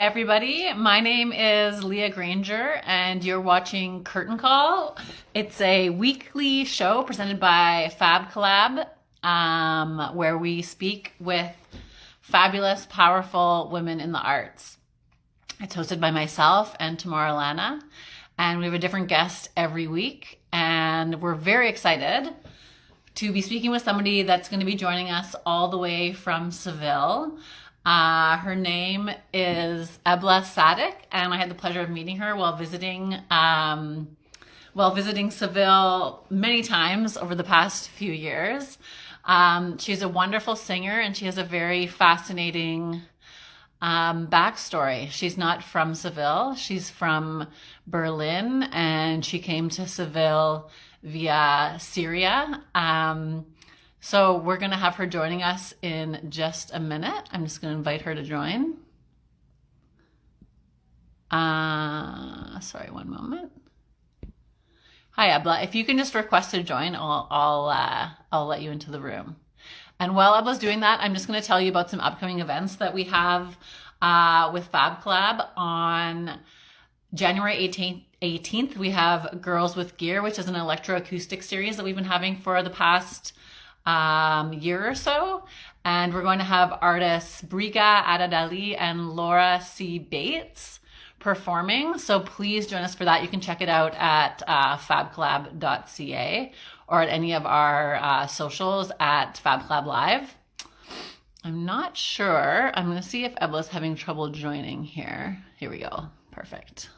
Everybody, my name is Leah Granger, and you're watching Curtain Call. It's a weekly show presented by FabCollab, where we speak with fabulous, powerful women in the arts. It's hosted by myself and Tamara Lana, and we have a different guest every week. And we're very excited to be speaking with somebody that's going to be joining us all the way from Seville. Her name is Ebla Sadek, and I had the pleasure of meeting her while visiting Seville many times over the past few years. She's a wonderful singer, and she has a very fascinating backstory. She's not from Seville. She's from Berlin, and she came to Seville via Syria. So we're going to have her joining us in just a minute. I'm just going to invite her to join. Sorry, one moment. Hi, Ebla. If you can just request to join, I'll let you into the room. And while Ebla's doing that, I'm just going to tell you about some upcoming events that we have with FabCollab on January 18th. We have Girls with Gear, which is an electroacoustic series that we've been having for the past year or so. And we're going to have artists Briga Adadali and Laura C. Bates performing. So please join us for that. You can check it out at fabcollab.ca or at any of our socials at FabCollab Live. I'm not sure. I'm going to see if Ebla's having trouble joining here. Here we go. Perfect.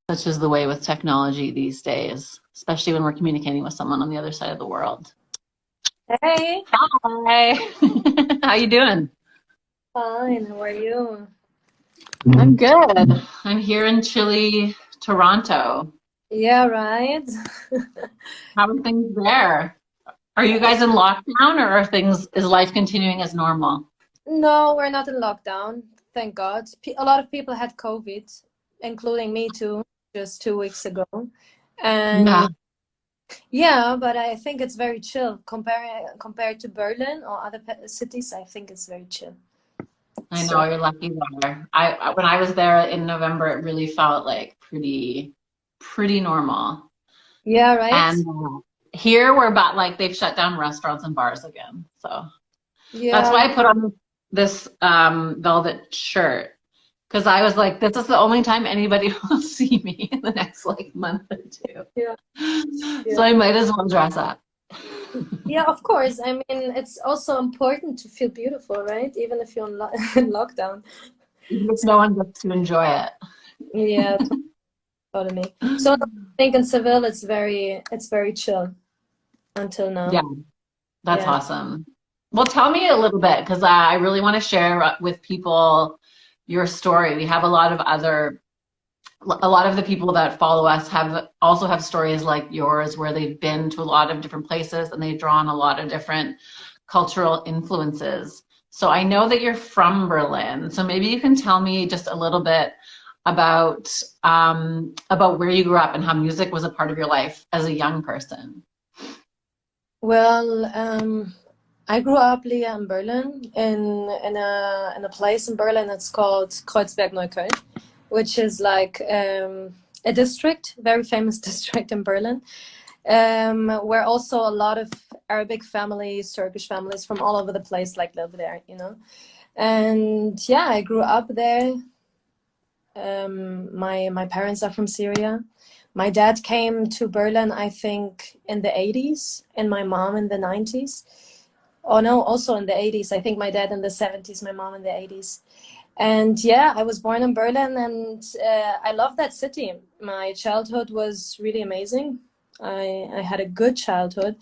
Such is the way with technology these days, especially when we're communicating with someone on the other side of the world. Hey. Hi. How you doing? Fine. How are you? I'm good. I'm here in chilly Toronto. Yeah, right. How are things there? Are you guys in lockdown, or is life continuing as normal? No, we're not in lockdown. Thank God. A lot of people had COVID, including me too, just 2 weeks ago. Yeah, And yeah, but I think it's very chill compared to Berlin or other cities. I think it's very chill. I know So you're lucky there. When I was there in November, it really felt like pretty normal. yeah, right. And here we're about like they've shut down restaurants and bars again. So that's Yeah, why I put on this velvet shirt, because I was like, this is the only time anybody will see me in the next like month or two. yeah, So yeah. I might as well dress up. Yeah, of course. I mean, it's also important to feel beautiful, right? Even if you're in lockdown. Even if no one gets to enjoy it. Yeah, totally. So I think in Seville it's very chill until Yeah, now. that's Yeah. awesome. Well, tell me a little bit, because I really want to share with people your story. We have a lot of the people that follow us have stories like yours where they've been to a lot of different places and they've drawn a lot of different cultural influences. So I know that you're from Berlin. So maybe you can tell me just a little bit about where you grew up and how music was a part of your life as a young person. Well, I grew up, Leah, in Berlin, in a place in Berlin that's called Kreuzberg-Neukölln, which is like a district, very famous district in Berlin, where also a lot of Arabic families, Turkish families from all over the place like live there, you know. And yeah, I grew up there. My parents are from Syria. My dad came to Berlin, I think, in the 80s, and my mom in the 90s. Oh no, also in the 80s. I think my dad in the 70s, my mom in the 80s. And yeah, I was born in Berlin, and I love that city. My childhood was really amazing. I had a good childhood.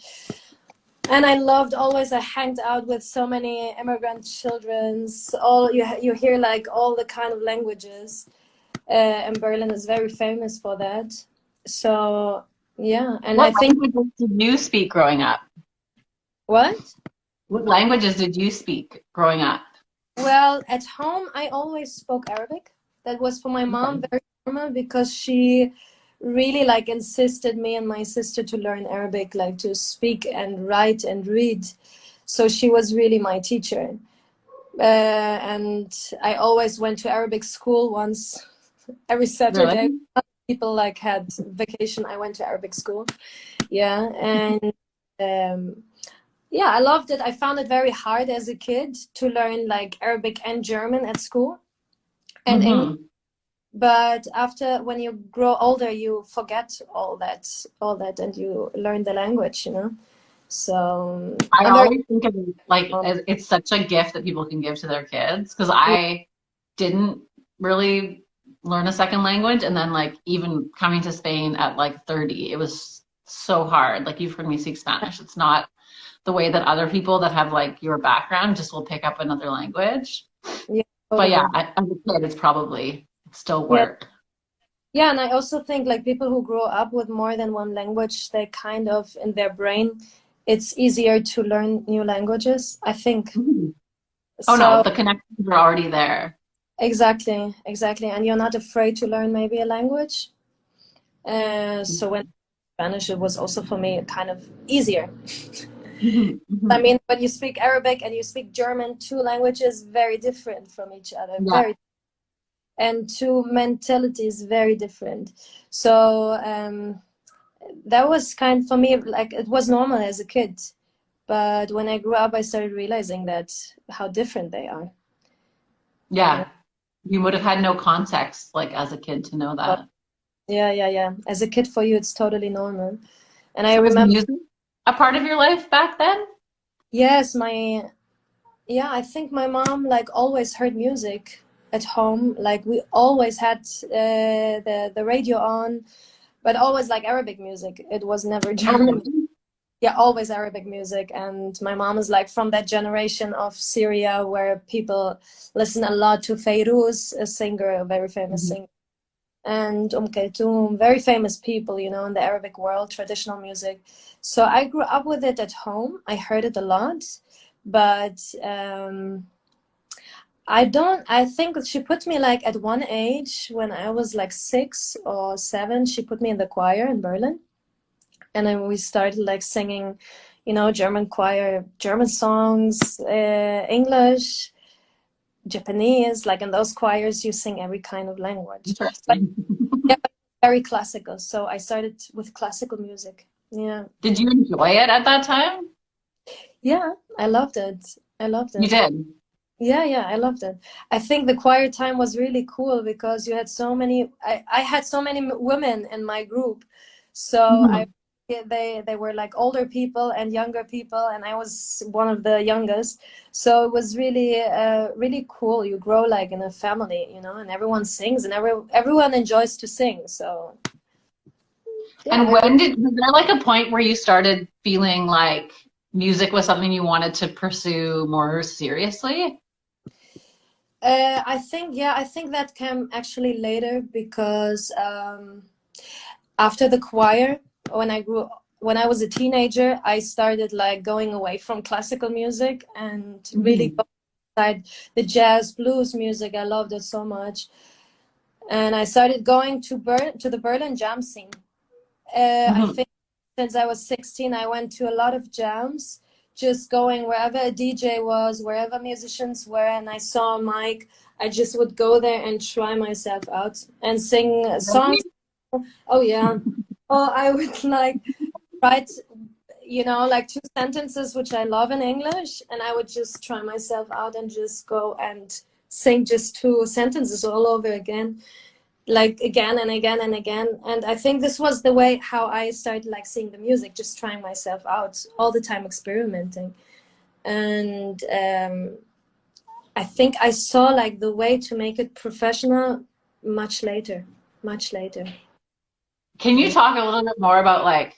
And I loved always, I hanged out with so many immigrant children's. All you hear like all the kind of languages. And Berlin is very famous for that. So yeah, and I What think languages did you speak growing up? what? What languages did you speak growing up? Well, at home I always spoke Arabic. That was for my mom Okay. very normal because she really like insisted me and my sister to learn Arabic, like to speak and write and read. So she was really my teacher. and I always went to Arabic school once every Really? Saturday. People like had vacation. I went to Arabic school. Yeah, and um, yeah, I loved it. I found it very hard as a kid to learn like Arabic and German at school and English. Mm-hmm. But after, when you grow older, you forget all that, and you learn the language, you know. So I I'm very always think of it like it's such a gift that people can give to their kids because I didn't really learn a second language, and then like even coming to Spain at like 30, it was so hard. Like you've heard me speak Spanish. It's not the way that other people that have like your background just will pick up another language. yeah, But yeah, totally. as a kid, it's probably still Yeah, work. yeah, and I also think like people who grow up with more than one language, they kind of in their brain, it's easier to learn new languages, I think. Mhm. Oh no, So the connections are already there. exactly, exactly, and you're not afraid to learn maybe a language. So when Spanish, it was also for me kind of easier. Mhm, I mhm. mean, when you speak Arabic and you speak German, two languages very different from each other, Yeah. very, and two mentalities very different. So that was kind for me like it was normal as a kid, but when I grew up, I started realizing that how different they are. Yeah, Yeah. You would have had no context like as a kid to know that. yeah, yeah, yeah. As a kid, for you, it's totally normal. And I So was remember, music a part of your life back then? yes, my yeah, I think my mom like always heard music at home. Like we always had the radio on, but always like Arabic music. It was never Oh, German. really? Yeah, always Arabic music. And my mom is like from that generation of Syria where people listen a lot to Fairuz, a singer, a very famous Mhm. singer, and Kulthum, very famous people, you know, in the Arabic world, traditional music. So I grew up with it at home. I heard it a lot, but I think she put me like at one age when I was like 6 or 7, she put me in the choir in Berlin. And then we started like singing, you know, German choir, German songs, English, Japanese. Like in those choirs, you sing every kind of language. But Interesting. yeah, but very classical. So I started with classical music. Yeah. Did you enjoy it at that time? Yeah, I loved it. I loved You it. did. Yeah, yeah, I loved it. I think the choir time was really cool because you had so many, I had so many women in my group. So Mhm. yeah, they were like older people and younger people, and I was one of the youngest. So it was really really cool. You grow like in a family, you know, and everyone sings and everyone enjoys to sing. So yeah, And was there like a point where you started feeling like music was something you wanted to pursue more seriously? I think, yeah, I think that came actually later because after the choir, when I grew, when I was a teenager, I started like going away from classical music and really Mhm. going inside the jazz blues music. I loved it so much, and I started going to the Berlin jam scene. I Mhm. think since I was 16, I went to a lot of jams, just going wherever a DJ was, wherever musicians were, and I saw a mic. I just would go there and try myself out and sing songs. Really? Oh yeah. Oh, I would like write, you know, like 2 sentences which I love in English, and I would just try myself out and just go and sing just 2 sentences all over again, like again and again and again. And I think this was the way how I started like seeing the music, just trying myself out all the time, experimenting. And I think I saw like the way to make it professional much later, much later. Can you Yeah. talk a little bit more about like,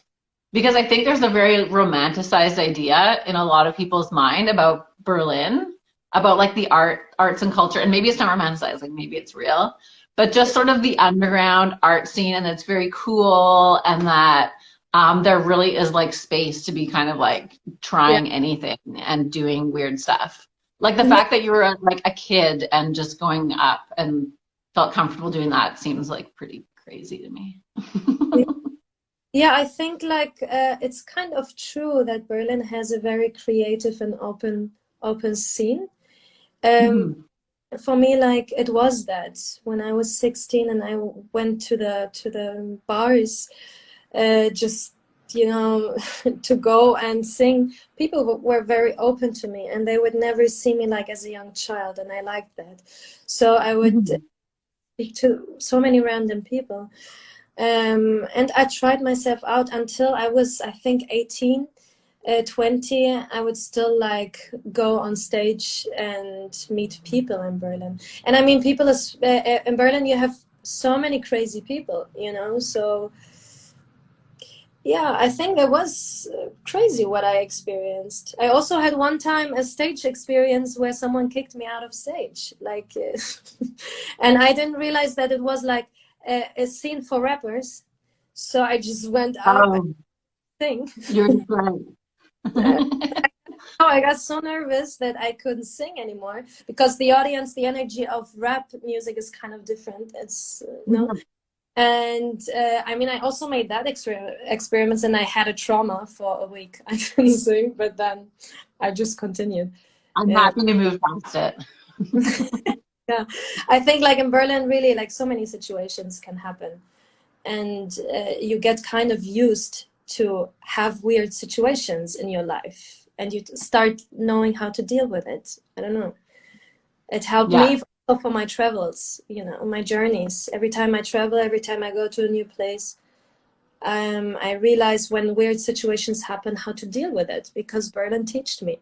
because I think there's a very romanticized idea in a lot of people's mind about Berlin, about like the arts and culture, and maybe it's not romanticized, like maybe it's real, but just sort of the underground art scene, and it's very cool, and that there really is like space to be kind of like Yeah. trying anything and doing weird stuff. Like the Yeah. fact that you were like a kid and just going up and felt comfortable doing that seems like pretty crazy to me. Yeah, I think like it's kind of true that Berlin has a very creative and open scene. Um, Mhm. for me, like it was that when I was 16 and I went to the bars, just you know, to go and sing. People were very open to me, and they would never see me like as a young child, and I liked that. So I would Mhm. speak to so many random people. And I tried myself out until I was, I think, 18, 20. I would still like go on stage and meet people in Berlin. And I mean, people in Berlin, you have so many crazy people, you know? So yeah, I think it was crazy what I experienced. I also had one time a stage experience where someone kicked me out of stage, like, and I didn't realize that it was like a scene for rappers. So I just went out and Oh, sing. you're different. Oh, I got so nervous that I couldn't sing anymore because the audience, the energy of rap music is kind of different. It's no. And I mean, I also made that experiments, and I had a trauma for a week. I couldn't sing, but then I just continued. I'm Yeah, happy to move past it. yeah. I think like in Berlin, really, like so many situations can happen, and you get kind of used to have weird situations in your life, and you start knowing how to deal with it. I don't know. It helped Yeah. me for my travels, you know, my journeys. Every time I travel, every time I go to a new place, I realized when weird situations happen how to deal with it because Berlin taught me.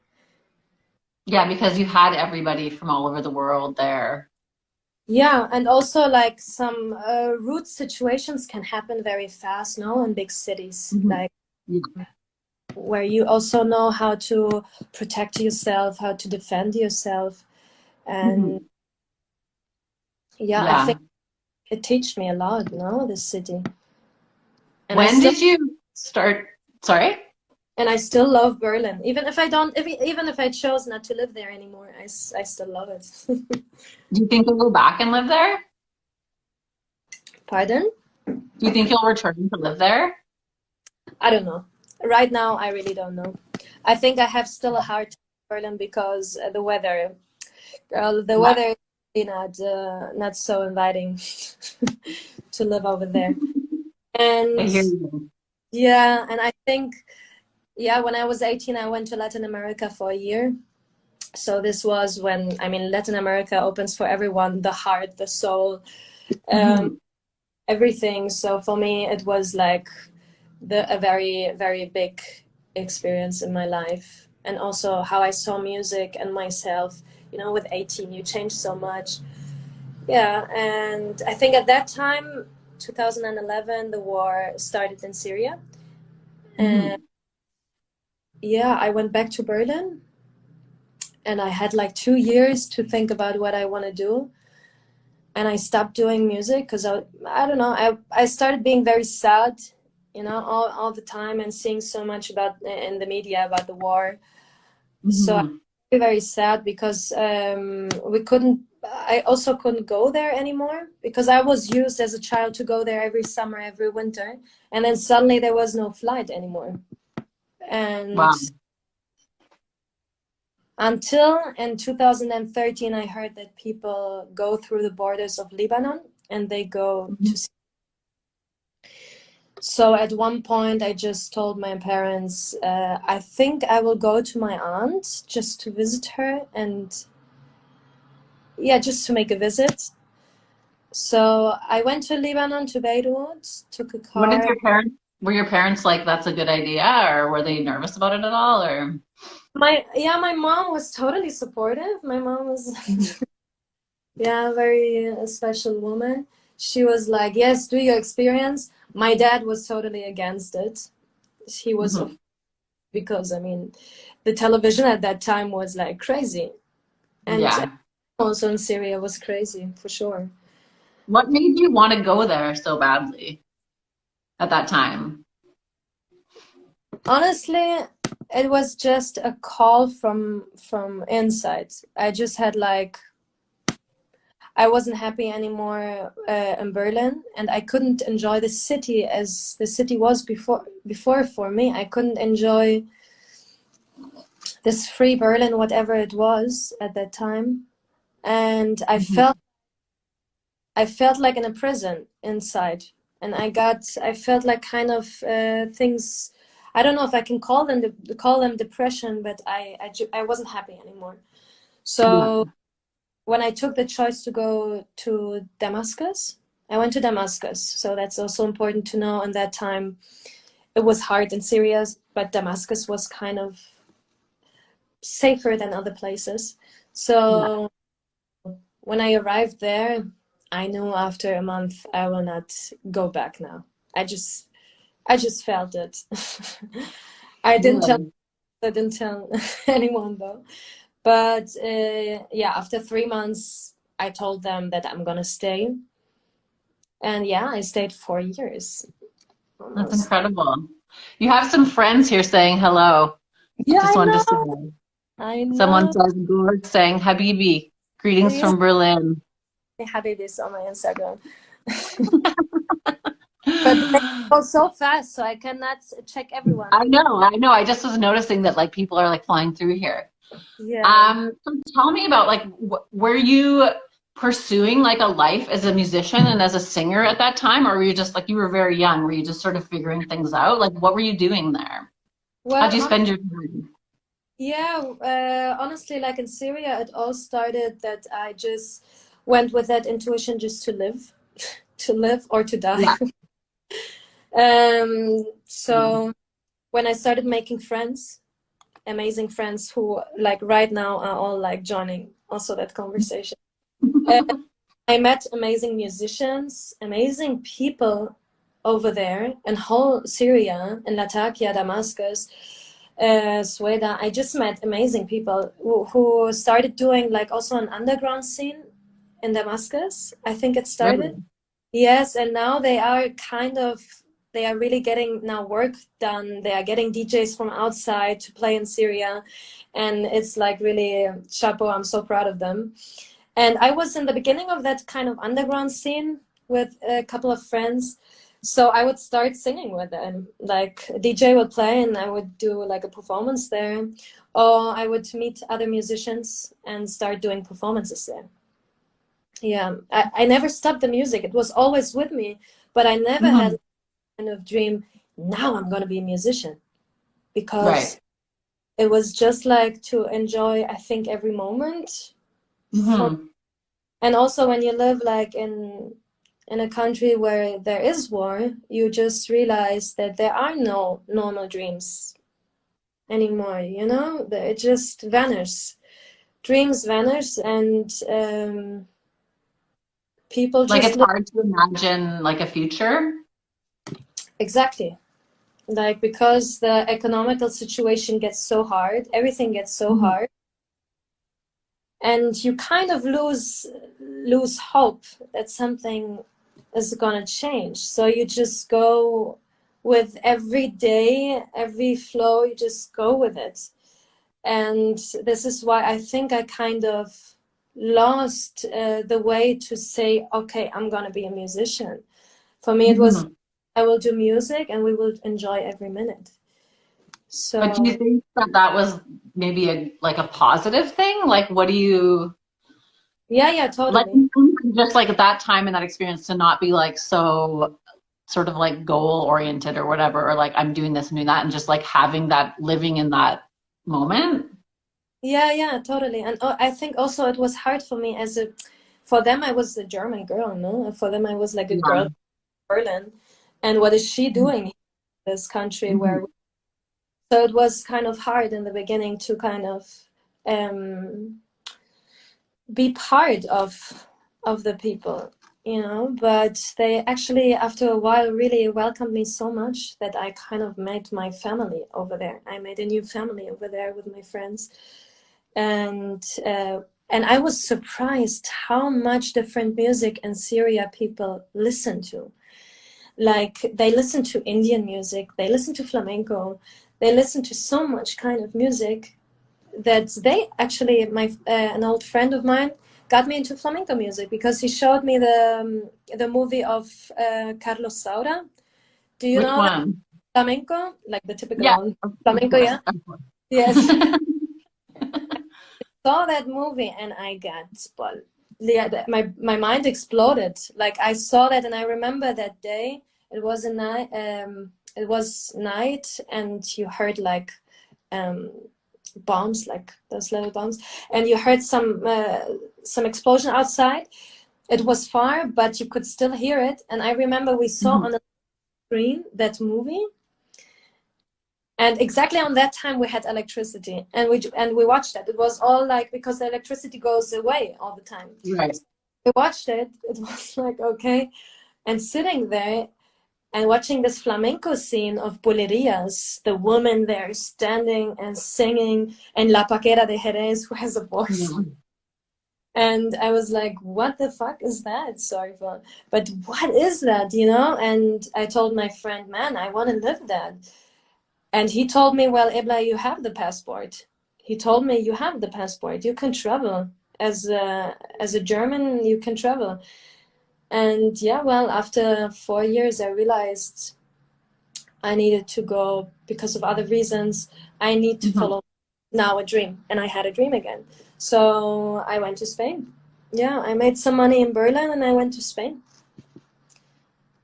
Yeah, because you had everybody from all over the world there. Yeah, and also like some rude situations can happen very fast, no, in big cities, Mhm. like Yeah. where you also know how to protect yourself, how to defend yourself, and Mhm. yeah, I Yeah. think it taught me a lot, no, this city, and When did you start? Sorry? I still love Berlin, even if I don't, even if I chose not to live there anymore, I still love it. Do you think you'll go back and live there? Pardon? Do you think you'll return to live there? I don't know. Right now, I really don't know. I think I have still a hard time in Berlin because the weather. Girl, the Yeah. weather is really not so inviting to live over there. I And hear you. yeah, and I think yeah, when I was 18, I went to Latin America for a year. So this was when I mean Latin America opens for everyone, the heart, the soul, um, Mhm. everything. So for me, it was like a very very big experience in my life, and also how I saw music and myself, you know, with 18 you change so much. Yeah, and I think at that time 2011 the war started in Syria, and Mhm. yeah, I went back to Berlin, and I had like 2 years to think about what I want to do, and I stopped doing music because I don't know, I started being very sad, you know, all the time, and seeing so much about in the media about the war. So I'm Mhm. very sad because we couldn't. I also couldn't go there anymore because I was used as a child to go there every summer, every winter, and then suddenly there was no flight anymore. And Wow. until in 2013, I heard that people go through the borders of Lebanon and they go Mhm. to. So at one point, I just told my parents, I think I will go to my aunt just to visit her and yeah, just to make a visit. So I went to Lebanon, to Beirut, took a What did car. were your parents like, that's a good idea, or were they nervous about it at all, or? My mom was totally supportive. My mom was Mhm. yeah, very special woman. She was like, yes, do your experience. My dad was totally against it. He was Mhm. because I mean, the television at that time was like crazy, and Yeah. also in Syria was crazy for sure. What made you want to go there so badly at that time? Honestly, it was just a call from inside. I just had like I wasn't happy anymore in Berlin, and I couldn't enjoy the city as the city was before for me. I couldn't enjoy this free Berlin, whatever it was at that time. And I felt like in a prison inside. And I felt like kind of things, I don't know if I can call them depression, but I wasn't happy anymore. So when I took the choice to go to Damascus, I went to Damascus. So that's also important to know. And that time it was hard in Syria, but Damascus was kind of safer than other places. So when I arrived there, I knew after a month I will not go back now. I just felt it. I didn't tell anyone though. But yeah, after 3 months, I told them that I'm gonna stay. And yeah, I stayed 4 years. Almost. That's incredible. You have some friends here saying hello. Yeah, Just I wanted know. to say. I know. Someone says, Gord saying, Habibi, greetings from Berlin. Habibis on my Instagram. But they go so fast, so I cannot check everyone. I know. I just was noticing that like people are like flying through here. Yeah. So tell me about like, were you pursuing like a life as a musician and as a singer at that time, or were you just like, you were very young? Were you just sort of figuring things out? Like, what were you doing there? How'd you spend your time? Yeah, honestly, like in Syria, it all started that I just went with that intuition just to live or to die. So when I started making friends, amazing friends who like right now are all like joining also that conversation. I met amazing musicians, amazing people over there in whole Syria, in Latakia, Damascus, Sueda. I just met amazing people who started doing like also an underground scene in Damascus. I think it started. Really? Yes, and now they are really getting now work done. They are getting DJs from outside to play in Syria. And it's like really chapeau. I'm so proud of them. And I was in the beginning of that kind of underground scene with a couple of friends. So I would start singing with them. Like a DJ would play and I would do like a performance there. Or I would meet other musicians and start doing performances there. Yeah, I never stopped the music. It was always with me, but I never had a kind of dream, now I'm going to be a musician. Because it was just like to enjoy, I think, every moment. And also when you live like in a country where there is war, you just realize that there are no normal dreams anymore, you know? It just vanishes. Dreams vanish and people Like just it's hard to imagine like a future. Exactly. Like because the economical situation gets so hard, everything gets so hard. And you kind of lose hope that something is gonna change. So you just go with every day, every flow, you just go with it. And this is why I think I kind of lost the way to say, okay, I'm gonna be a musician. For me, it was, I will do music and we will enjoy every minute. So, but do you think that that was maybe a positive thing? Like, what do you? Yeah, totally. Like, just like at that time and that experience to not be like so sort of like goal oriented or whatever, or like I'm doing this and doing that, and just like having that living in that moment. Yeah, totally. And I think also it was hard for me for them I was a German girl, no? For them I was like a girl in Berlin. And what is she doing in this country where so it was kind of hard in the beginning to kind of be part of the people, you know, but they actually after a while really welcomed me so much that I kind of made my family over there. I made a new family over there with my friends. And I was surprised how much different music in Syria people listen to. Like they listen to Indian music, they listen to flamenco, they listen to so much kind of music that they actually, an old friend of mine got me into flamenco music because he showed me the movie of Carlos Saura. Do you know Which one? flamenco? Like the typical Yeah, one. Flamenco, yeah. Yes. saw that movie and I got, well, yeah, my mind exploded. Like I saw that and I remember that day. It was a night. It was night, and you heard like bombs, like those little bombs, and you heard some explosion outside. It was far, but you could still hear it. And I remember we saw on the screen that movie. And exactly on that time we had electricity, and we watched that. It was all like, because the electricity goes away all the time. Right. So we watched it. It was like, okay, and sitting there and watching this flamenco scene of Bolerias, the woman there standing and singing, and La Paquera de Jerez, who has a voice. Mm-hmm. And I was like, what the fuck is that? Sorry for, but what is that, you know? And I told my friend, man, I want to live that. And he told me, well, Ebla, you have the passport. He told me, you have the passport. You can travel. As a German, you can travel. And yeah, well, after 4 years, I realized I needed to go because of other reasons. I need to follow now a dream. And I had a dream again. So I went to Spain. Yeah, I made some money in Berlin and I went to Spain.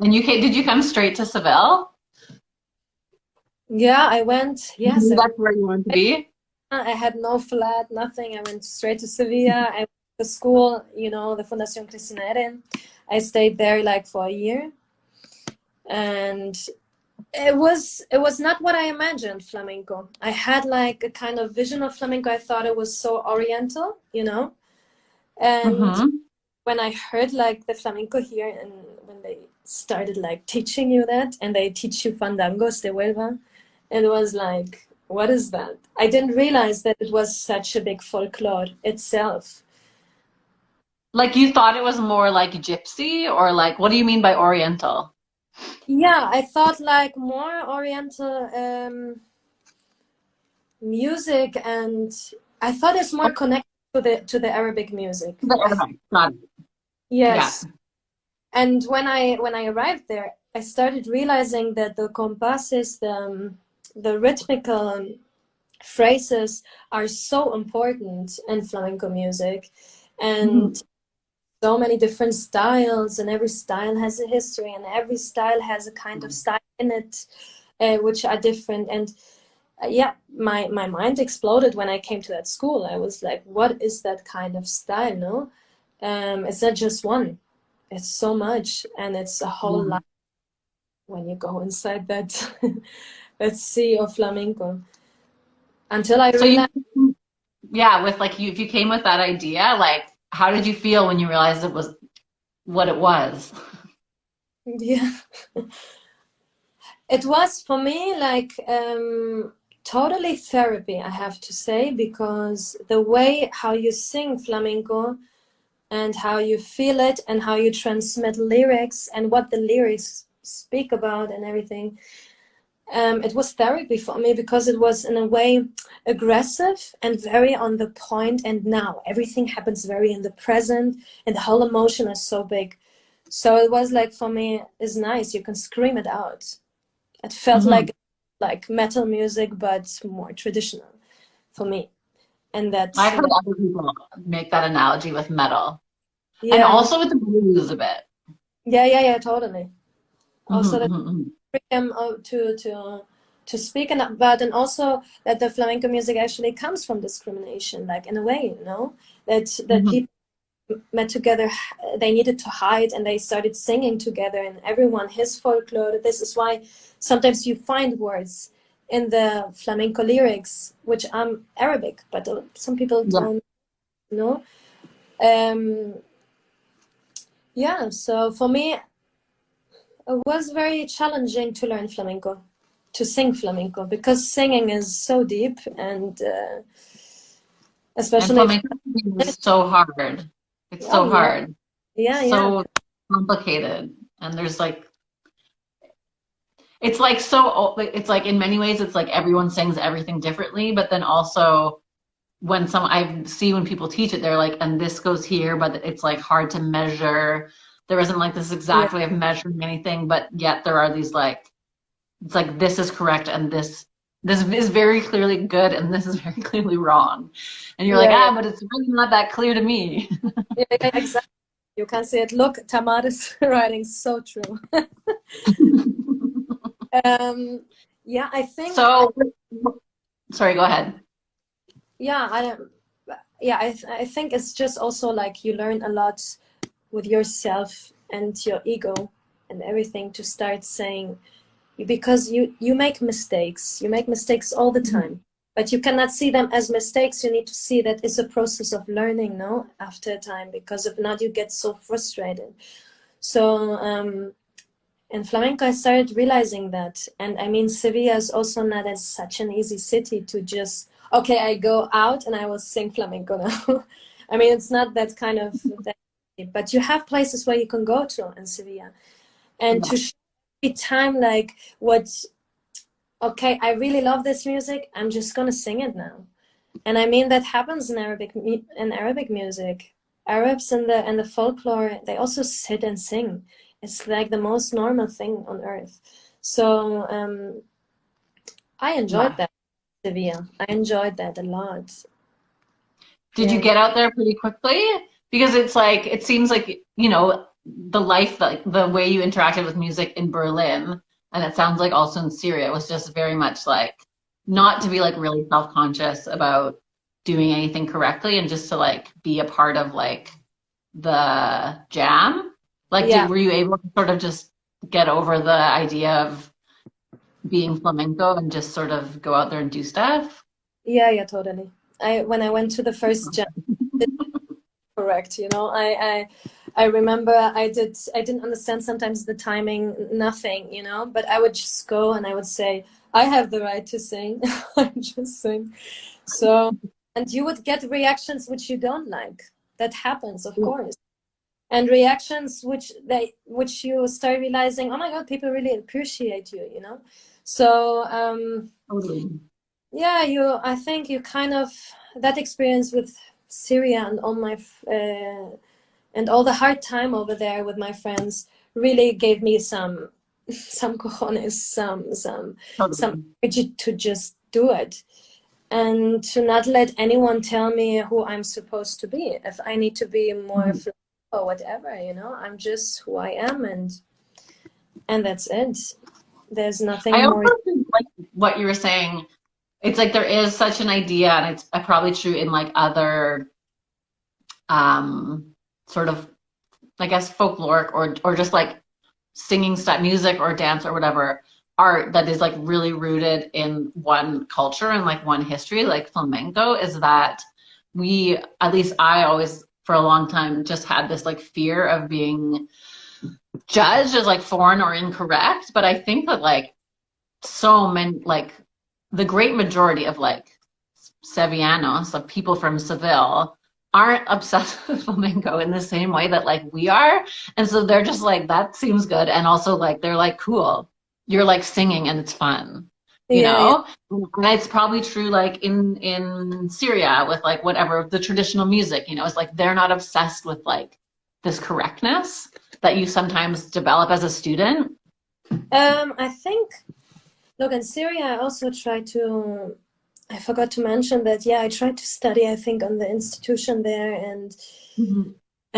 And did you come straight to Seville? Yeah, I went. Yes, that's where you wanted to be. I had no flat, nothing. I went straight to Sevilla. I went to school, you know, the Fundación Cristina Eren. I stayed there like for a year, and it was not what I imagined flamenco. I had like a kind of vision of flamenco. I thought it was so oriental, you know, and when I heard like the flamenco here, and when they started like teaching you that, and they teach you fandangos de Huelva, it was like, what is that? I didn't realize that it was such a big folklore itself. Like you thought it was more like gypsy, or like, what do you mean by oriental? Yeah, I thought like more oriental music, and I thought it's more connected to the Arabic music. Got it. Yes. Yeah. And when I arrived there, I started realizing that the compasses, the rhythmical phrases are so important in flamenco music, and so many different styles, and every style has a history, and every style has a kind of style in it, which are different. And yeah, my mind exploded when I came to that school. I was like, what is that kind of style? No, it's not just one. It's so much, and it's a whole life when you go inside that that sea of flamenco. Until I realized, with like if you came with that idea, like how did you feel when you realized it was what it was? Yeah, it was for me like totally therapy, I have to say, because the way how you sing flamenco and how you feel it and how you transmit lyrics and what the lyrics speak about and everything, it was therapy for me, because it was in a way aggressive and very on the point, and now everything happens very in the present, and the whole emotion is so big. So it was like, for me, it's nice, you can scream it out. It felt like metal music, but more traditional for me. And that's, I've heard other people make that analogy with metal. yeah. And also with the blues a bit. Yeah, totally. Also the freedom to speak about, and also that the flamenco music actually comes from discrimination, like in a way, you know, that people met together, they needed to hide, and they started singing together, and everyone his folklore. This is why sometimes you find words in the flamenco lyrics which are Arabic, but some people don't know. Yeah, so for me it was very challenging to learn flamenco, to sing flamenco, because singing is so deep, and especially and flamenco is so hard. It's so hard. So complicated. And there's like, it's like it's like in many ways it's like everyone sings everything differently, but then also when I see when people teach it, they're like, and this goes here, but it's like hard to measure. There isn't like this exact way of measuring anything, but yet there are these like, it's like this is correct and this this is very clearly good and this is very clearly wrong. And you're like, Yeah, yeah, but it's really not that clear to me. yeah, yeah, exactly. You can see it. Look, Tamara's writing so true. Um, yeah, I think, So, sorry, go ahead. yeah, I think it's just also like you learn a lot with yourself and your ego and everything to start saying, because you make mistakes. You make mistakes all the time, but you cannot see them as mistakes. You need to see that it's a process of learning, no, after a time, because if not, you get so frustrated. So, in flamenco, I started realizing that. And I mean, Sevilla is also not as such an easy city to just, okay, I go out and I will sing flamenco now. I mean, it's not that kind of, but you have places where you can go to in Sevilla. And to show every time, like, what, okay, I really love this music, I'm just gonna sing it now. And I mean, that happens in Arabic music. Arabs and the folklore, they also sit and sing. It's like the most normal thing on earth. So I enjoyed Yeah. that, Sevilla. I enjoyed that a lot. Did you Yeah. get out there pretty quickly? Because it's like, it seems like, the life, like the way you interacted with music in Berlin, and it sounds like also in Syria, was just very much like not to be like really self-conscious about doing anything correctly and just to like be a part of like the jam. Like, Yeah. were you able to sort of just get over the idea of being flamenco and just sort of go out there and do stuff? Yeah, yeah, totally. When I went to the first jam, it's correct, I remember I didn't understand sometimes the timing, nothing, but I would just go and I would say, I have the right to sing. I just sing. So, and you would get reactions which you don't like. That happens, of course. And reactions which you start realizing, oh my God, people really appreciate you. So, Totally. yeah, I think you kind of, that experience with Syria and all my and all the hard time over there with my friends really gave me some cojones, some Totally. energy to just do it and to not let anyone tell me who I'm supposed to be. If I need to be more or whatever, I'm just who I am, and that's it. There's nothing I more. also think like what you were saying, it's like there is such an idea, and it's probably true in like other sort of, I guess, folkloric or just like singing stuff, music or dance or whatever art that is like really rooted in one culture and like one history, like flamenco, is that at least I always for a long time just had this like fear of being judged as like foreign or incorrect. But I think that like so many, like the great majority of like Sevillanos, of people from Seville, aren't obsessed with flamenco in the same way that like we are. And so they're just like, that seems good. And also like they're like, cool. You're like singing and it's fun. You Yeah, yeah, know? And it's probably true like in Syria with like whatever the traditional music, it's like they're not obsessed with like this correctness that you sometimes develop as a student. I think, look, in Syria I also tried to, I forgot to mention that, yeah, I tried to study, I think, on the institution there, and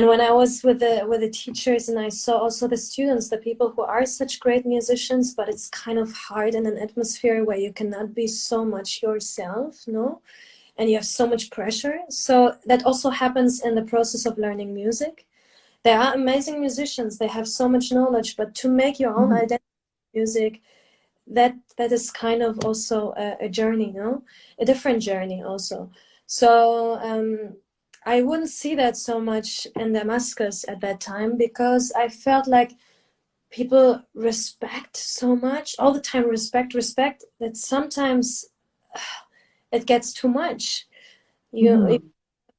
when I was with the teachers and I saw also the students, the people who are such great musicians, but it's kind of hard in an atmosphere where you cannot be so much yourself, no? And you have so much pressure. So that also happens in the process of learning music. There are amazing musicians, they have so much knowledge, but to make your own identity in music, that is kind of also a journey, no? A different journey also. So I wouldn't see that so much in Damascus at that time, because I felt like people respect so much all the time, respect, that sometimes it gets too much. You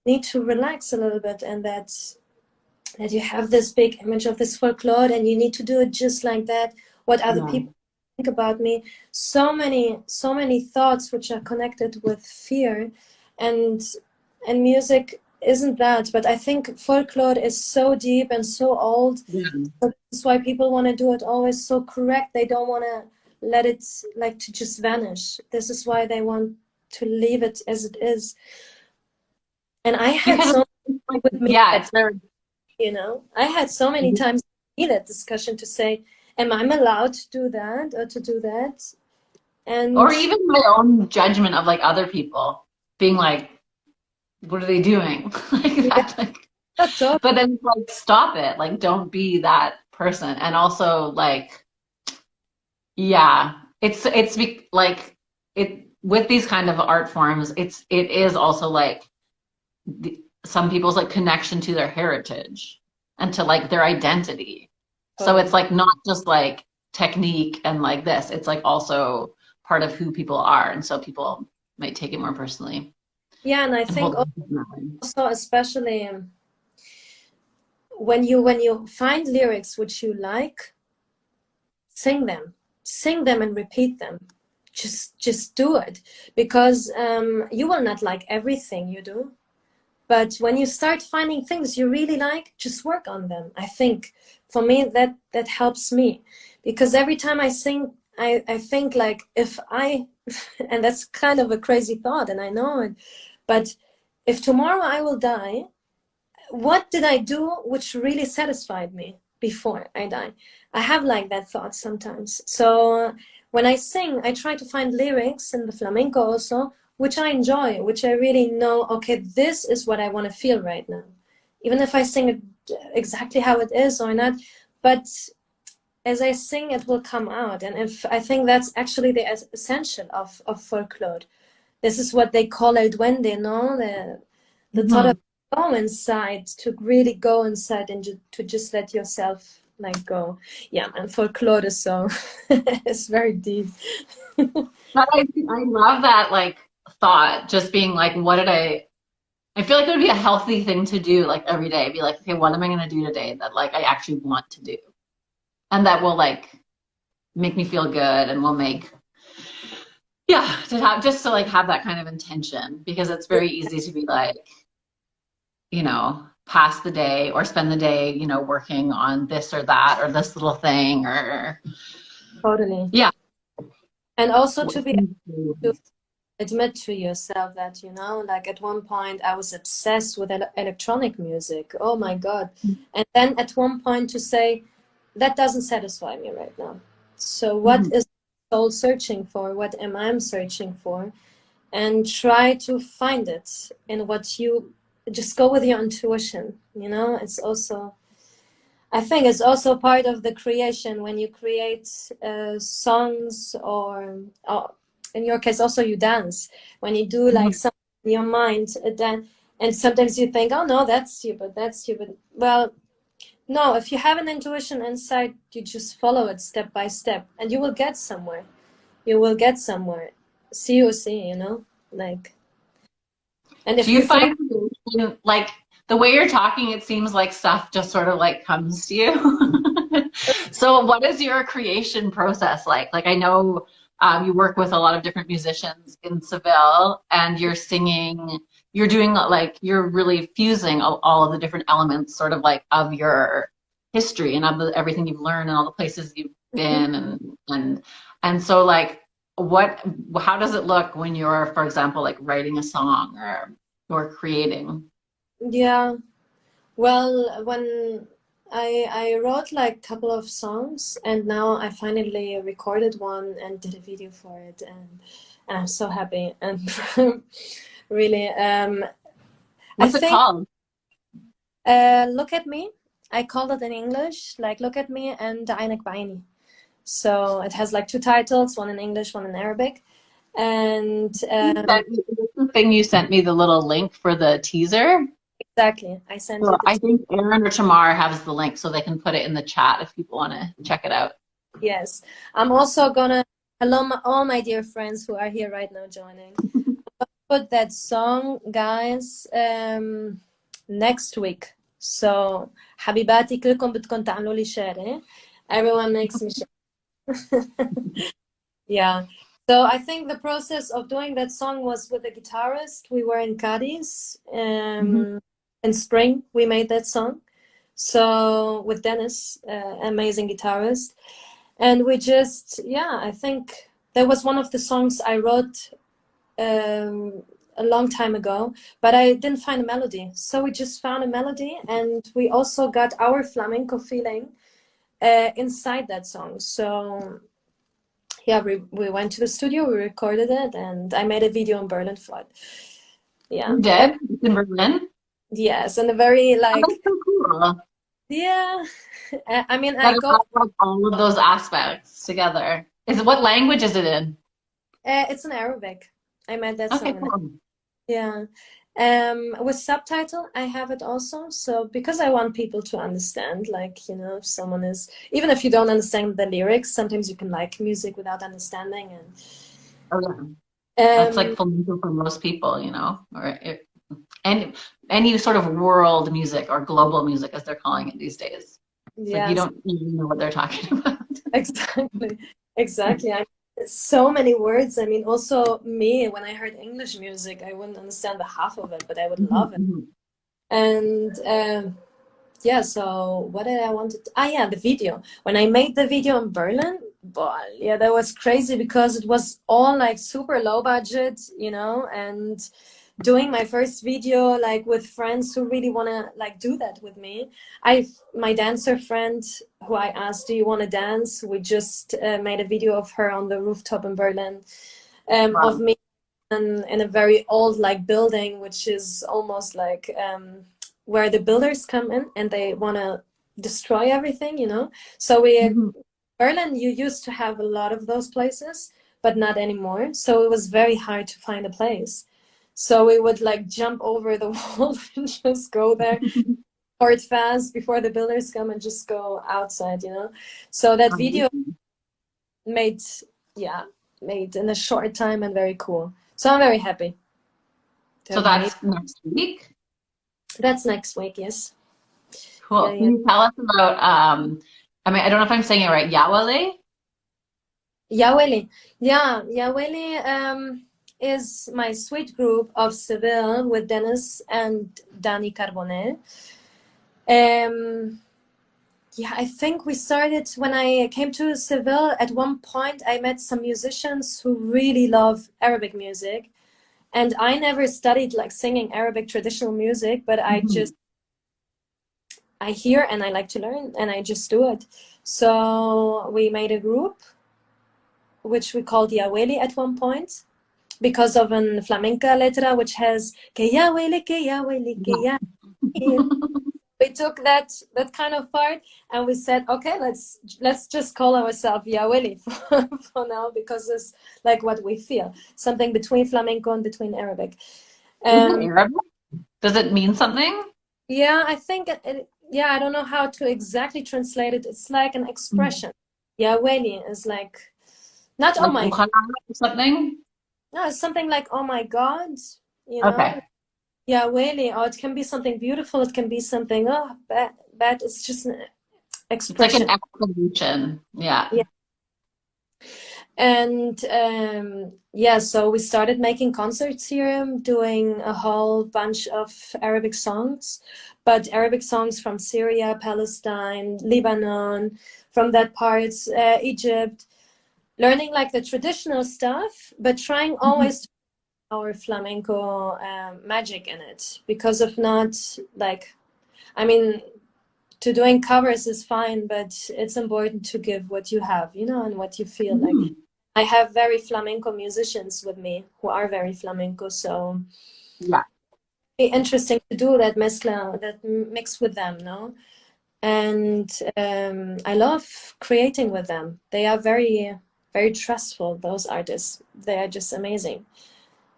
need to relax a little bit, and that you have this big image of this folklore and you need to do it just like that. What other people think about me? So many thoughts which are connected with fear, and music isn't that. But I think folklore is so deep and so old. So that's why people want to do it always so correct. They don't want to let it like to just vanish. This is why they want to leave it as it is. And I had Because so many with me yeah, that, you know, I had so many times in that discussion to say, am I allowed to do that or to do that? And or even my own judgment of like other people being like, what are they doing? Like yeah, that, like, that's all. but then like stop it, like don't be that person. And also like, yeah, like it with these kind of art forms, it is also like some people's like connection to their heritage and to like their identity. So it's Totally. like not just like technique and like this, it's like also part of who people are. And so people might take it more personally Yeah, and I and think hold it in that way. also, especially when you find lyrics which you like, sing them and repeat them. Just do it, because you will not like everything you do, but when you start finding things you really like, just work on them. I think for me that helps me, because every time I sing, I think like, if I and that's kind of a crazy thought, and I know it, but if tomorrow I will die, what did I do which really satisfied me before I die? I have like that thought sometimes. So when I sing, I try to find lyrics in the flamenco also, which I enjoy, which I really know, okay, this is what I want to feel right now. Even if I sing it exactly how it is or not, but as I sing, it will come out. And if I think that's actually the essential of folklore. This is what they call el duende, no? The thought of go inside, to really go inside and to just let yourself like go. Yeah, and folklore is so it's very deep. But I love that like thought, just being like, what did I feel like it would be a healthy thing to do like every day. Be like, okay, what am I gonna do today that like I actually want to do? And that will like make me feel good and will make yeah, to have just to like have that kind of intention, because it's very easy to be like, pass the day or spend the day, working on this or that or this little thing or Totally. yeah. And also to be able to admit to yourself that, like at one point I was obsessed with electronic music. Oh my God. And then at one point to say, that doesn't satisfy me right now. So what is soul searching for? What am I searching for? And try to find it in what you just go with your intuition. It's also, I think it's also part of the creation when you create songs, or in your case also you dance, when you do like something in your mind, then, and sometimes you think, oh no, that's stupid. Well, no, if you have an intuition inside, you just follow it step by step and you will get somewhere. See or see, like. And Do if you you feel, find like the way you're talking, it seems like stuff just sort of like comes to you? So what is your creation process like? Like I know you work with a lot of different musicians in Seville and you're singing, you're doing like, you're really fusing all of the different elements sort of like of your history and of everything you've learned and all the places you've been and so like how does it look when you're, for example, like writing a song or creating? yeah, well, when I wrote like a couple of songs, and now I finally recorded one and did a video for it, and I'm so happy. And really, I What's it think called? Look at Me. I called it in English, like Look at Me and Einek Baini. So it has like two titles, one in English, one in Arabic. And The thing you sent me the little link for the teaser. exactly, I sent So you I think Aaron or Tamar has the link so they can put it in the chat if people want to check it out. yes. I'm also gonna, hello, all my dear friends who are here right now joining. Put that song, guys, next week. So حبيباتي كلكم بدكم تعملوا لي share, eh? Everyone makes me share. Yeah. So I think the process of doing that song was with a guitarist. We were in Cadiz. In spring, we made that song. So with Dennis, amazing guitarist. And we just, yeah, I think that was one of the songs I wrote a long time ago, but I didn't find a melody. So we just found a melody, and we also got our flamenco feeling inside that song. So yeah, we went to the studio, we recorded it, and I made a video in Berlin for it. Yeah. You did? In Berlin? Yes, and a very Oh, like, that's so cool. yeah. I mean, That I it go. has like all of those aspects together. What language is it in? It's in Arabic. I made that Okay, song in. cool. Yeah. With subtitle, I have it also. So because I want people to understand, like, if someone is, even if you don't understand the lyrics, sometimes you can like music without understanding. Oh, yeah. And That's like flamenco for most people, and any sort of world music or global music, as they're calling it these days. It's like you yes, don't even know what they're talking about. exactly. Exactly. So many words. I mean, also me, when I heard English music, I wouldn't understand the half of it, but I would love it. Mhm. And yeah, so what did I want to? Ah, yeah, the video. When I made the video in Berlin, boy, yeah, that was crazy because it was all like super low budget, and doing my first video like with friends who really want to like do that with me. My dancer friend who I asked, do you want to dance? We just made a video of her on the rooftop in Berlin, of Wow. me in a very old like building, which is almost like where the builders come in and they want to destroy everything. So Mhm. Berlin, you used to have a lot of those places, but not anymore. So it was very hard to find a place. So we would like jump over the wall and just go there, or it fast before the builders come and just go outside. So that video made, yeah, made in a short time and very cool. So I'm very happy to So have made. that's next week. That's next week, yes. Yeah, Cool. Can yeah. you tell us about I don't know if I'm saying it right, Yawale? Yaweli. Yeah, Yaweli is my sweet group of Seville with Dennis and Dani Carbonell. Yeah, I think we started when I came to Seville. At one point, I met some musicians who really love Arabic music. And I never studied like singing Arabic traditional music, but Mhm. I hear and I like to learn and I just do it. So we made a group, which we called Yaweli at one point, because of an flamenca letra, which has que ya huele, que ya huele, que ya. We took that kind of part and we said, okay, let's just call ourselves Yaweli for now, because it's like what we feel, something between flamenco and between Arabic. Is it Um, Arabic? Does it mean something? yeah, I think yeah, I don't know how to exactly translate it. It's like an expression. Yaweli is like not oh Like my, Ukhala or something? no, it's something like oh my God, you know. Okay. Yeah, really. Or it can be something beautiful. It can be something, oh, bad, bad. It's just an It's like expression. an explanation. Yeah. Yeah. And yeah, so we started making concerts here, doing a whole bunch of Arabic songs, but Arabic songs from Syria, Palestine, Lebanon, from that parts, Egypt, learning like the traditional stuff, but trying Mhm. always to our flamenco magic in it, because if not, like, I mean, to doing covers is fine, but it's important to give what you have, and what you feel like. Mhm. I have very flamenco musicians with me who are very flamenco, so Yeah. it's interesting to do that mezcla, that mix with them, no? And I love creating with them. They are very, very trustful, those artists. They are just amazing.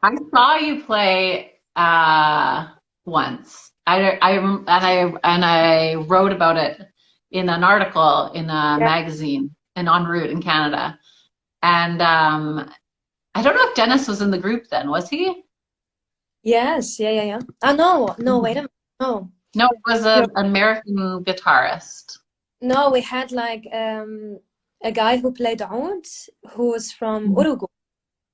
I saw you play once. And I wrote about it in an article in a Yeah. magazine in En route in Canada. And I don't know if Dennis was in the group then, was he? Yes, yeah, yeah, yeah. Oh, no, no, wait a Mhm. minute. No, No, it was you're an American guitarist. No, we had like a guy who played oud, who was from Mhm. Uruguay.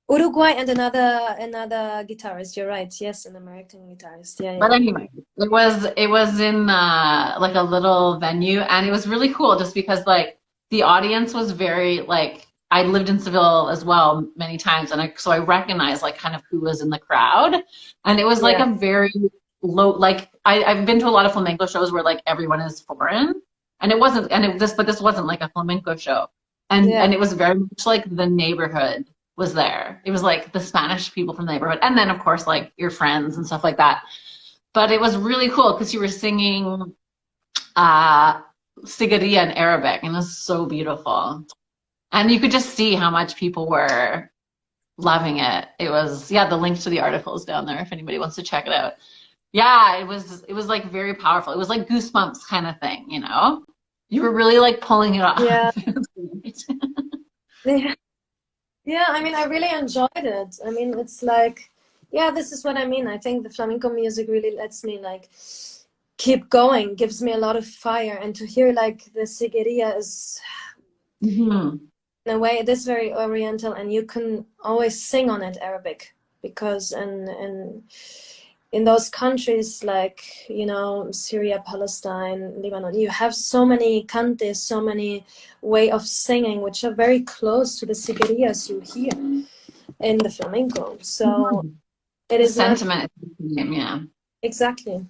Uruguay and another guitarist. You're right. Yes, an American guitarist. Yeah, But yeah. anyway, it was in like a little venue, and it was really cool just because like the audience was very like, I lived in Seville as well many times, and so I recognized like kind of who was in the crowd, and it was like Yeah. a very low, like I've been to a lot of flamenco shows where like everyone is foreign, and it wasn't, and but this wasn't like a flamenco show, Yeah. and it was very much like the neighborhood was there. It was like the Spanish people from the neighborhood, and then of course like your friends and stuff like that. But it was really cool because you were singing Sigiriya in Arabic, and it was so beautiful. And you could just see how much people were loving it. It was, yeah, the link to the article is down there if anybody wants to check it out. Yeah, it was like very powerful. It was like goosebumps kind of thing, you know? You were really like pulling it off. Yeah. Yeah. Yeah, I mean, I really enjoyed it. I mean, it's like, yeah, this is what I mean. I think the flamenco music really lets me like keep going, gives me a lot of fire. And to hear like the Sigiriya is, Mhm. in a way, it is very oriental, and you can always sing on it Arabic, because in those countries like, you know, Syria, Palestine, Lebanon, you have so many cantes, so many way of singing which are very close to the Sigiriyas you hear in the flamenco. So it The is not sentiment is the same, yeah. exactly.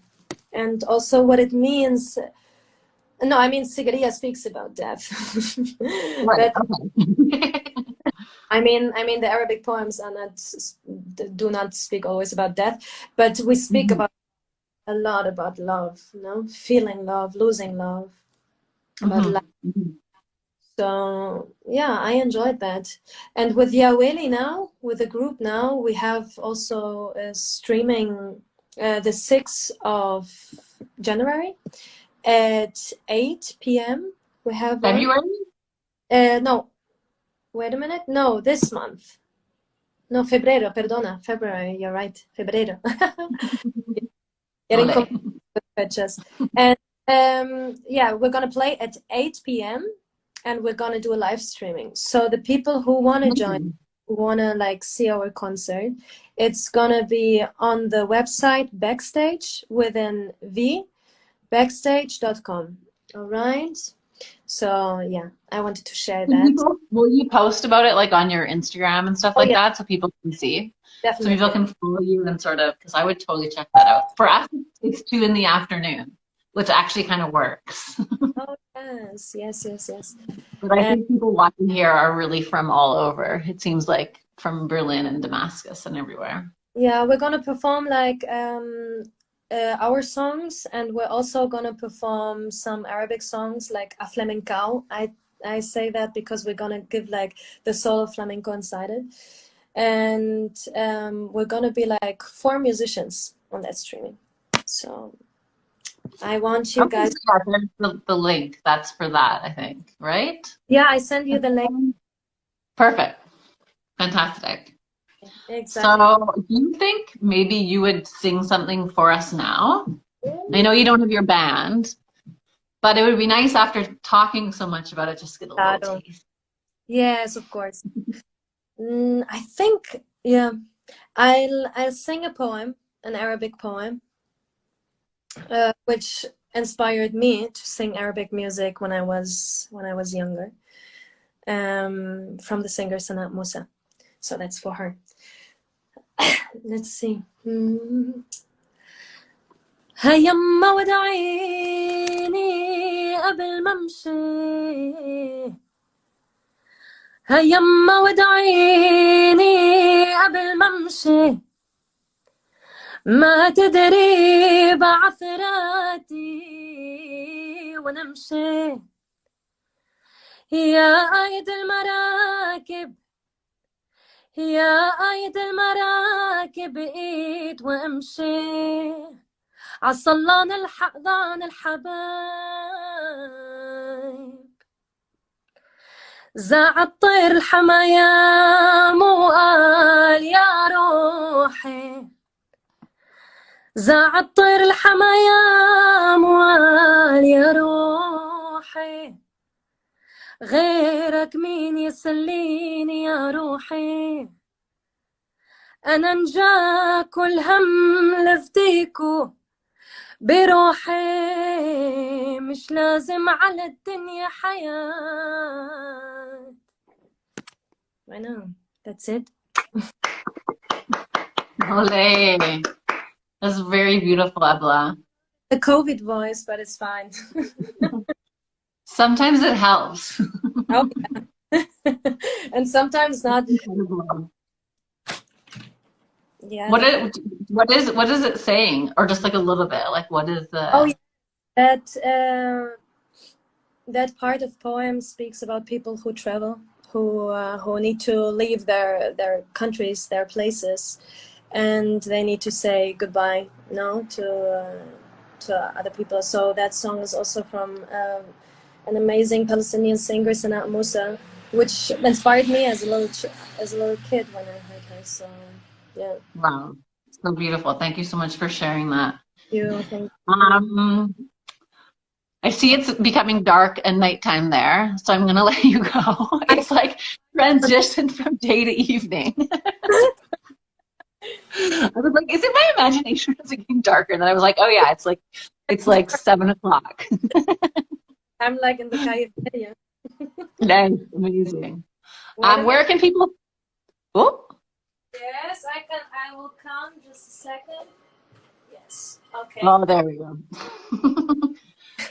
And also what it means. No, I mean, Sigiriya speaks about death. Right, But okay. I mean, the Arabic poems are not, do not speak always about death, but we speak Mhm. about a lot about love, you know, feeling love, losing love, about life. Mhm. Mhm. So yeah, I enjoyed that. And with Yaweli now, with the group now, we have also streaming the 6th of January at 8 p.m. We have one. February? No, wait a minute. No, this month. No, febrero, perdona. February, you're right. Febrero. Getting Ole. confused with fechas. And yeah, we're gonna play at 8 p.m. and we're gonna do a live streaming. So the people who wanna join, Mhm. who wanna like see our concert, it's gonna be on the website Backstage within V, backstage.com. All right. So yeah, I wanted to share that. Will you post about it like on your Instagram and stuff Oh like yeah, that so people can see? So people definitely. can follow you and sort of, because I would totally check that out. For us, it's 2 in the afternoon, which actually kind of works. Oh yes, yes, yes, yes. But I And think people watching here are really from all over. It seems like from Berlin and Damascus and everywhere. yeah, we're gonna perform like our songs, and we're also gonna perform some Arabic songs like a flamenco. I say that because we're gonna give like the soul of flamenco inside it, and we're gonna be like 4 musicians on that streaming. So I want you Okay, guys. so yeah, there's the link. That's for that, I think, right? Yeah, I send you the link. Perfect. Fantastic. Exactly. So, do you think maybe you would sing something for us now? I know you don't have your band, but it would be nice after talking so much about it, just get a little Claro. taste. Yes, of course. I think, yeah, I'll sing a poem, an Arabic poem, which inspired me to sing Arabic music when I was younger, from the singer Sanat Musa. So that's for her. Let's see. هيما ودعيني قبل ما امشي هيما ودعيني قبل ما امشي ما تدري بعثراتي ونمشي يا قايد المراكب يا قايد المراكب ايد وامشي عالصلان الحقضان الحبايب زاع الطير الحمايام وقال يا روحي زاع الطير الحمايام وقال يا روحي غيرك مين يسليني يا روحي أنا نجاك والهم لفديكو بروحي مش لازم على الدنيا حياة. I know. That's it. Ole. That's very beautiful, Ebla. The COVID voice, but it's fine. Sometimes it helps. Oh, yeah. And sometimes not. Incredible. Yeah. What is it saying? Or just like a little bit? Like what is the Oh, yeah. That part of poem speaks about people who travel, who need to leave their countries, their places, and they need to say goodbye, to other people. So that song is also from an amazing Palestinian singer, Sanaa Musa, which inspired me as a little kid when I heard her. So yeah. Wow. So beautiful. Thank you so much for sharing that. Thank you. I see it's becoming dark and nighttime there, so I'm gonna let you go. It's like transition from day to evening. I was like, is it my imagination it's getting darker? And then I was like, oh yeah, it's like 7 o'clock. I'm like in the cafeteria. Nice, amazing. Where can people? Oh, Yes, I will come just a second. Yes. Okay. oh, there we go.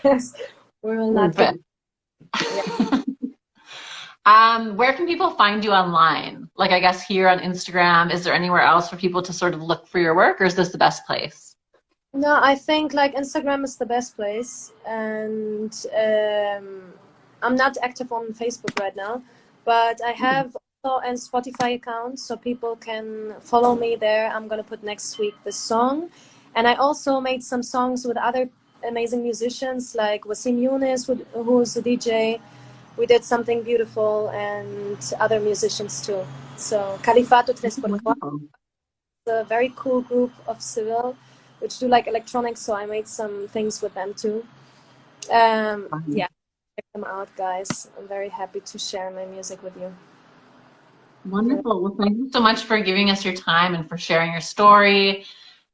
Yes. We will not get. Where can people find you online? Like, I guess here on Instagram. Is there anywhere else for people to sort of look for your work, or is this the best place? No, I think like Instagram is the best place, and I'm not active on Facebook right now, but I have also a Spotify account, so people can follow me there. I'm gonna put next week the song, and I also made some songs with other amazing musicians like Wasim Younes, who's a DJ. We did something beautiful, and other musicians too. So Califato 3x4, a very cool group of Seville, which do like electronics. So I made some things with them too. Yeah, check them out, guys. I'm very happy to share my music with you. Wonderful. Well, thank you so much for giving us your time and for sharing your story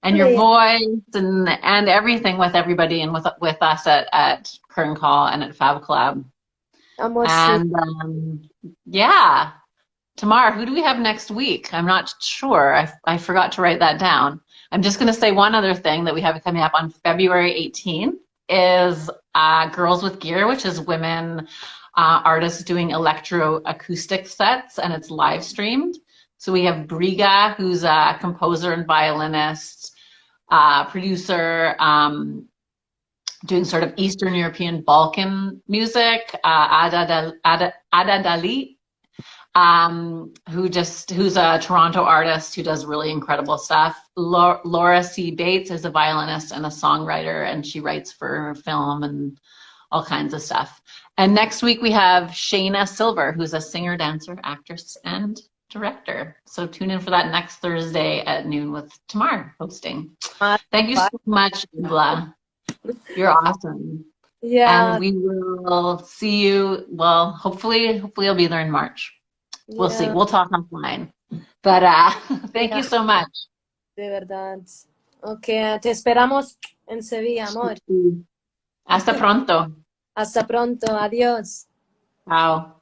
and your voice and everything with everybody and with us at Curtain Call and at FabCollab. And yeah, Tamar, who do we have next week? I'm not sure. I forgot to write that down. I'm just going to say one other thing that we have coming up on February 18th is Girls with Gear, which is women artists doing electroacoustic sets, and it's live streamed. So we have Briga, who's a composer and violinist, producer, doing sort of Eastern European Balkan music. Ada Dali, who's a Toronto artist who does really incredible stuff. Laura C. Bates is a violinist and a songwriter, and she writes for film and all kinds of stuff. And next week we have Shayna Silver, who's a singer, dancer, actress, and director. So tune in for that next Thursday at noon with Tamar hosting. Thank you so much, Ebla. You're awesome. Yeah. And we will see you. Well, hopefully I'll be there in March. We'll see. We'll talk offline. But thank you so much. De verdad. Okay, te esperamos en Sevilla, amor. Hasta pronto. Hasta pronto. Adiós. Ciao.